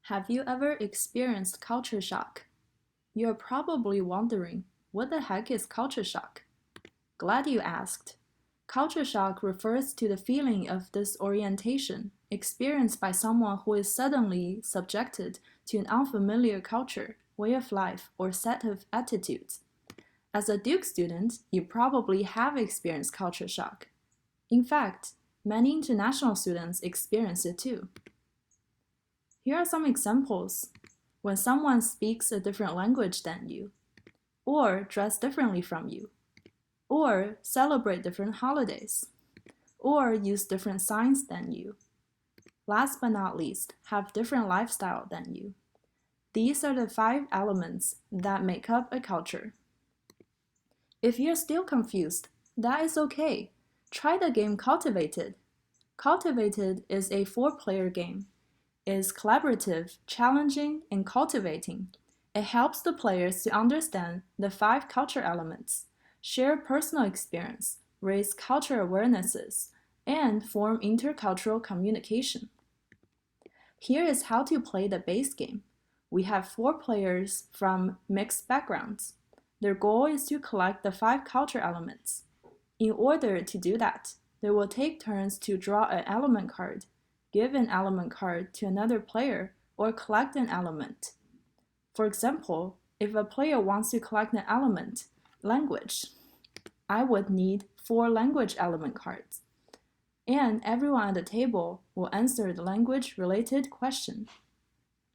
Have you ever experienced culture shock? You're probably wondering, what the heck is culture shock? Glad you asked. Culture shock refers to the feeling of disorientation experienced by someone who is suddenly subjected to an unfamiliar culture, way of life, or set of attitudes. As a Duke student, you probably have experienced culture shock. In fact, many international students experience it too. Here are some examples. When someone speaks a different language than you, or dress differently from you, or celebrate different holidays, or use different signs than you. Last but not least, have different lifestyle than you. These are the 5 elements that make up a culture. If you're still confused, that is okay. Try the game Cultivated. Cultivated is a 4-player game. It is collaborative, challenging, and cultivating. It helps the players to understand the 5 culture elements, share personal experience, raise cultural awarenesses, and form intercultural communication. Here is how to play the base game. We have 4 players from mixed backgrounds. Their goal is to collect the 5 culture elements. In order to do that, they will take turns to draw an element card, give an element card to another player, or collect an element. For example, if a player wants to collect an element, language, I would need 4 language element cards. And everyone at the table will answer the language-related question.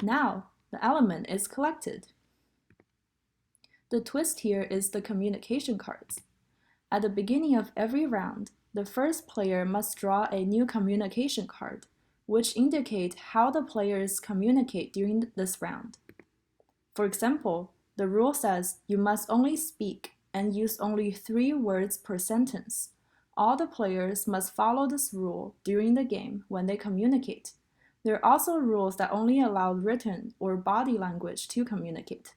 Now, the element is collected. The twist here is the communication cards. At the beginning of every round, the first player must draw a new communication card, which indicate how the players communicate during this round. For example, the rule says you must only speak and use only 3 words per sentence. All the players must follow this rule during the game when they communicate. There are also rules that only allow written or body language to communicate.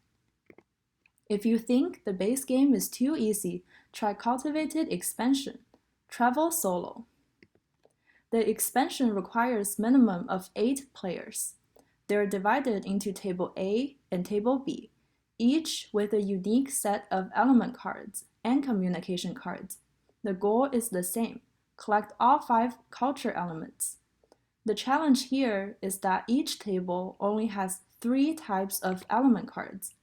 If you think the base game is too easy, try Cultivated Expansion. Travel solo. The expansion requires minimum of 8 players. They are divided into Table A and Table B, each with a unique set of element cards and communication cards. The goal is the same: collect all 5 culture elements. The challenge here is that each table only has 3 types of element cards.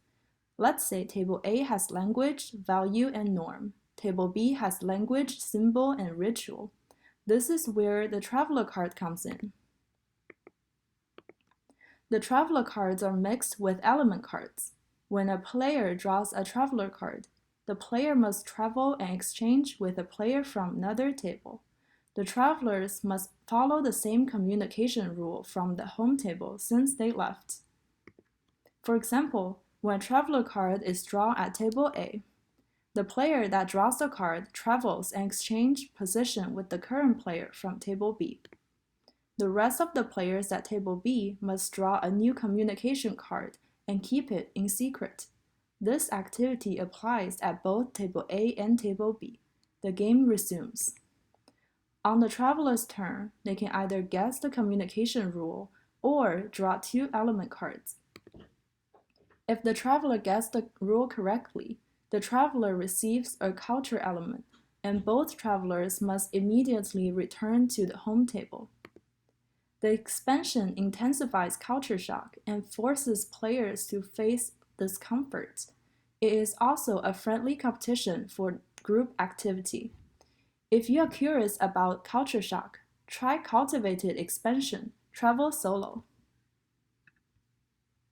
Let's say Table A has language, value, and norm. Table B has language, symbol, and ritual. This is where the traveler card comes in. The traveler cards are mixed with element cards. When a player draws a traveler card, the player must travel and exchange with a player from another table. The travelers must follow the same communication rule from the home table since they left. For example, when a traveler card is drawn at Table A, the player that draws the card travels and exchanges position with the current player from Table B. The rest of the players at Table B must draw a new communication card and keep it in secret. This activity applies at both Table A and Table B. The game resumes. On the traveler's turn, they can either guess the communication rule or draw 2 element cards. If the traveler gets the rule correctly, the traveler receives a culture element, and both travelers must immediately return to the home table. The expansion intensifies culture shock and forces players to face discomfort. It is also a friendly competition for group activity. If you are curious about culture shock, try Cultivated Expansion, travel solo.